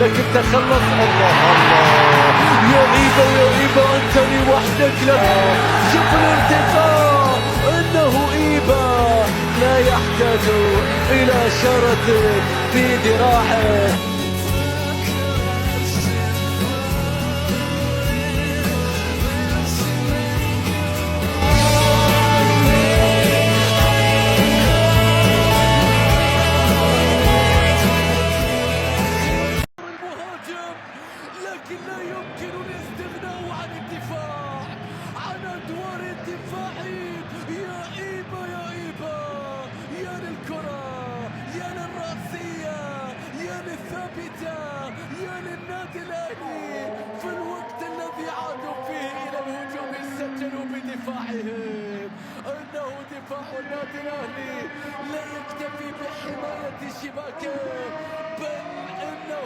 لكن تخلص. الله الله، يا إيبا يا إيبا أنت لوحدك لك. شوف الارتقاء، إنه إيبا لا يحتاج إلى شرط في ذراعه. لكن لا يمكن الاستغناء عن الدفاع، عن أدوار الدفاعين. يا إيبا يا إيبا، يا للكرة، يا للرأسية، يا للثابتة، يا للنادي الأهلي. في الوقت الذي عادوا فيه إلى الهجوم سجلوا بدفاعهم. إنه دفاع النادي الأهلي لا يكتفي بحماية شباكه، بل إنه